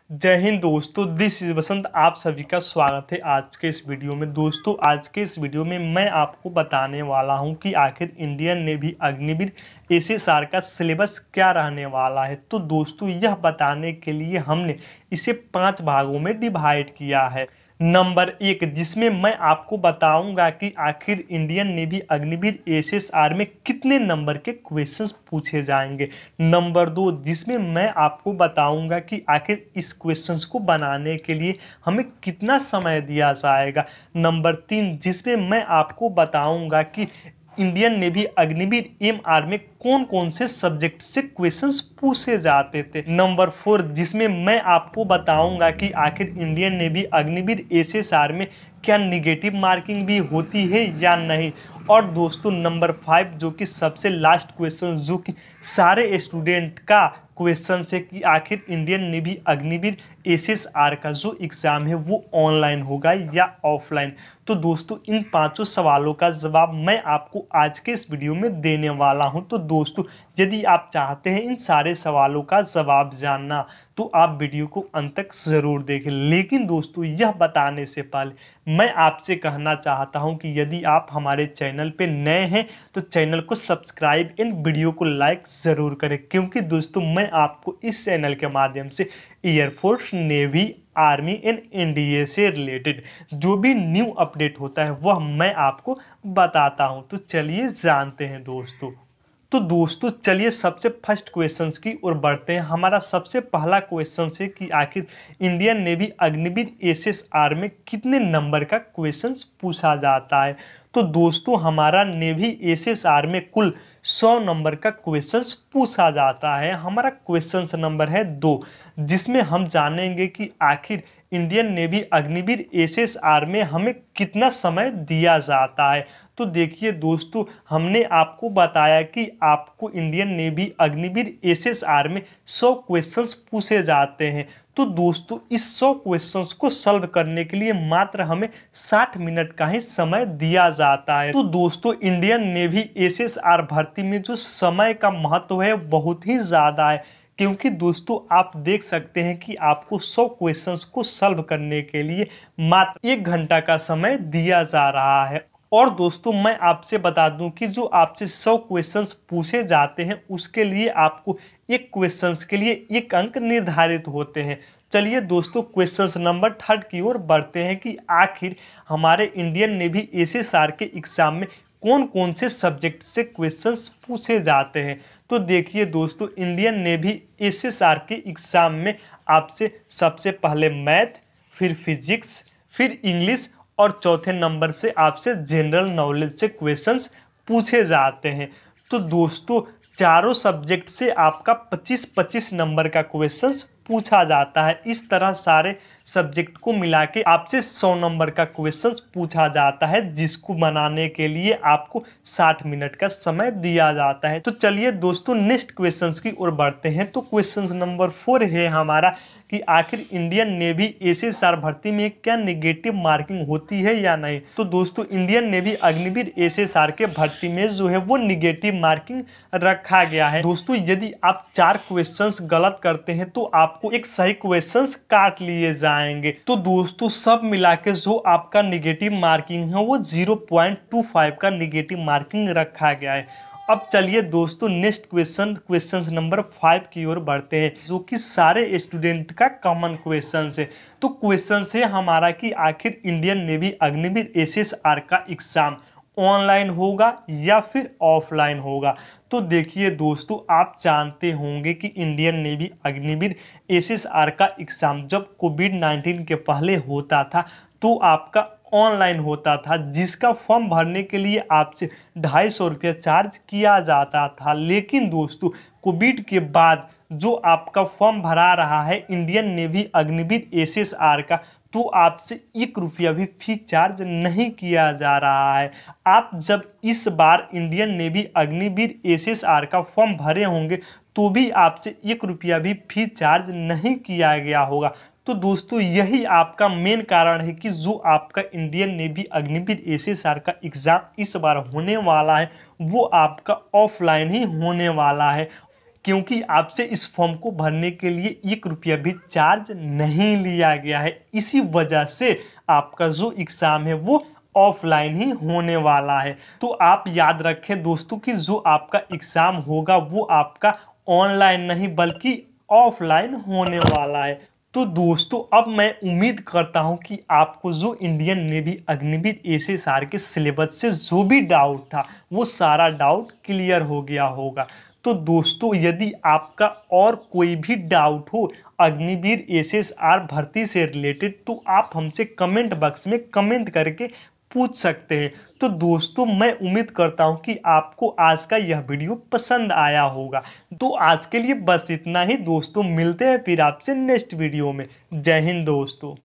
जय हिंद दोस्तों, this is बसंत। आप सभी का स्वागत है आज के इस वीडियो में। दोस्तों, आज के इस वीडियो में मैं आपको बताने वाला हूं कि आखिर इंडियन नेवी अग्निवीर एसएसआर का सिलेबस क्या रहने वाला है। तो दोस्तों, यह बताने के लिए हमने इसे 5 भागों में डिवाइड किया है। नंबर 1, जिसमें मैं आपको बताऊंगा कि आखिर इंडियन नेवी अग्निवीर एसएसआर में कितने नंबर के क्वेश्चंस पूछे जाएंगे। नंबर 2, जिसमें मैं आपको बताऊंगा कि आखिर इस क्वेश्चंस को बनाने के लिए हमें कितना समय दिया जाएगा। नंबर 3, जिसमें मैं आपको बताऊंगा कि इंडियन नेवी अग्निवीर एमआर में कौन कौन से सब्जेक्ट से क्वेश्चंस पूछे जाते थे। नंबर 4, जिसमें मैं आपको बताऊंगा कि आखिर इंडियन नेवी अग्निवीर एसएसआर में क्या निगेटिव मार्किंग भी होती है या नहीं। और दोस्तों, नंबर 5, जो कि सबसे लास्ट क्वेश्चन, जो कि सारे स्टूडेंट का क्वेश्चन है कि आखिर इंडियन नेवी अग्निवीर एसएसआर का जो एग्ज़ाम है वो ऑनलाइन होगा या ऑफलाइन। तो दोस्तों, इन 5 सवालों का जवाब मैं आपको आज के इस वीडियो में देने वाला हूं। तो दोस्तों, यदि आप चाहते हैं इन सारे सवालों का जवाब जानना तो आप वीडियो को अंत तक ज़रूर देखें। लेकिन दोस्तों, यह बताने से पहले मैं आपसे कहना चाहता हूं कि यदि आप हमारे चैनल पे नए हैं तो चैनल को सब्सक्राइब एंड वीडियो को लाइक ज़रूर करें, क्योंकि दोस्तों मैं आपको इस चैनल के माध्यम से air force, navy, army and NDA से रिलेटेड जो भी न्यू अपडेट होता है वह मैं आपको बताता हूं। तो चलिए जानते हैं दोस्तों। तो दोस्तों, चलिए सबसे फर्स्ट क्वेश्चंस की ओर बढ़ते हैं। हमारा सबसे पहला क्वेश्चन है कि आखिर इंडियन नेवी अग्निवीर एसएसआर में कितने नंबर का क्वेश्चंस पूछा जाता है। तो दोस्तों, हमारा नेवी एसएसआर में कुल 100 नंबर का क्वेश्चंस पूछा जाता है। हमारा क्वेश्चन नंबर है 2, जिसमें हम जानेंगे कि आखिर इंडियन नेवी अग्निवीर एसएसआर में हमें कितना समय दिया जाता है। तो देखिए दोस्तों, हमने आपको बताया कि आपको इंडियन नेवी अग्निवीर एसएसआर में 100 क्वेश्चंस पूछे जाते हैं। तो दोस्तों, इस 100 क्वेश्चंस को सॉल्व करने के लिए मात्र हमें 60 मिनट का ही समय दिया जाता है। तो दोस्तों, इंडियन नेवी एसएसआर भर्ती में जो समय का महत्व है बहुत ही ज़्यादा है, क्योंकि दोस्तों आप देख सकते हैं कि आपको 100 क्वेश्चंस को सॉल्व करने के लिए मात्र 1 घंटा का समय दिया जा रहा है। और दोस्तों, मैं आपसे बता दूं कि जो आपसे 100 क्वेश्चंस पूछे जाते हैं उसके लिए आपको एक क्वेश्चंस के लिए 1 अंक निर्धारित होते हैं। चलिए दोस्तों, क्वेश्चंस नंबर 3 की ओर बढ़ते हैं कि आखिर हमारे इंडियन नेवी एसएसआर के एग्जाम में कौन कौन से सब्जेक्ट से क्वेश्चंस पूछे जाते हैं। तो देखिए दोस्तों, इंडियन नेवी एसएसआर के एग्जाम में आपसे सबसे पहले मैथ, फिर फिजिक्स, फिर इंग्लिश और चौथे नंबर पे आपसे जनरल नॉलेज से क्वेश्चंस पूछे जाते हैं। तो दोस्तों, चारों सब्जेक्ट से आपका 25-25 नंबर का क्वेश्चंस पूछा जाता है। इस तरह सारे सब्जेक्ट को मिला के आपसे 100 नंबर का क्वेश्चंस पूछा जाता है, जिसको बनाने के लिए आपको 60 मिनट का समय दिया जाता है। तो चलिए दोस्तों, नेक्स्ट क्वेश्चंस की ओर बढ़ते हैं। तो क्वेश्चन नंबर 4 है हमारा कि आखिर इंडियन नेवी एसएसआर भर्ती में क्या नेगेटिव मार्किंग होती है या नहीं। तो दोस्तों, इंडियन नेवी अग्निवीर एसएसआर के भर्ती में जो है वो नेगेटिव मार्किंग रखा गया है। दोस्तों, यदि आप 4 क्वेश्चंस गलत करते हैं तो आपको एक सही क्वेश्चंस काट लिए जाएंगे। तो दोस्तों, सब मिला के जो आपका नेगेटिव मार्किंग है वो 0.25 का नेगेटिव मार्किंग रखा गया है। अब चलिए दोस्तों, नेक्स्ट क्वेश्चन नंबर 5 की ओर बढ़ते हैं, जो कि सारे स्टूडेंट का कॉमन क्वेश्चन है। तो क्वेश्चन है हमारा कि आखिर इंडियन नेवी अग्निवीर एसएसआर का एग्जाम ऑनलाइन होगा या फिर ऑफलाइन होगा। तो देखिए दोस्तों, आप जानते होंगे कि इंडियन नेवी अग्निवीर एसएसआर का एग्जाम जब कोविड-19 के पहले होता था तो आपका ऑनलाइन होता था, जिसका फॉर्म भरने के लिए आपसे 250 रुपया चार्ज किया जाता था। लेकिन दोस्तों, कोविड के बाद जो आपका फॉर्म भरा रहा है इंडियन नेवी अग्निवीर एसएसआर का, तो आपसे 1 रुपया भी फीस चार्ज नहीं किया जा रहा है। आप जब इस बार इंडियन नेवी अग्निवीर एसएसआर का फॉर्म भरे होंगे तो भी आपसे 1 रुपया भी फीस चार्ज नहीं किया गया होगा। तो दोस्तों, यही आपका मेन कारण है कि जो आपका इंडियन नेवी अग्निवीर एसएसआर का एग्जाम इस बार होने वाला है वो आपका ऑफलाइन ही होने वाला है। क्योंकि आपसे इस फॉर्म को भरने के लिए 1 रुपया भी चार्ज नहीं लिया गया है। इसी वजह से आपका जो एग्ज़ाम है वो ऑफलाइन ही होने वाला है। तो आप याद रखें दोस्तों कि जो आपका एग्ज़ाम होगा वो आपका ऑनलाइन नहीं बल्कि ऑफलाइन होने वाला है। तो दोस्तों अब मैं उम्मीद करता हूं कि आपको जो इंडियन नेवी अग्निवीर एसएसआर के सिलेबस से जो भी डाउट था वो सारा डाउट क्लियर हो गया होगा। तो दोस्तों यदि आपका और कोई भी डाउट हो अग्निवीर एसएसआर भर्ती से रिलेटेड तो आप हमसे कमेंट बॉक्स में कमेंट करके पूछ सकते हैं। तो दोस्तों मैं उम्मीद करता हूं कि आपको आज का यह वीडियो पसंद आया होगा। तो आज के लिए बस इतना ही दोस्तों, मिलते हैं फिर आपसे नेक्स्ट वीडियो में। जय हिंद दोस्तों।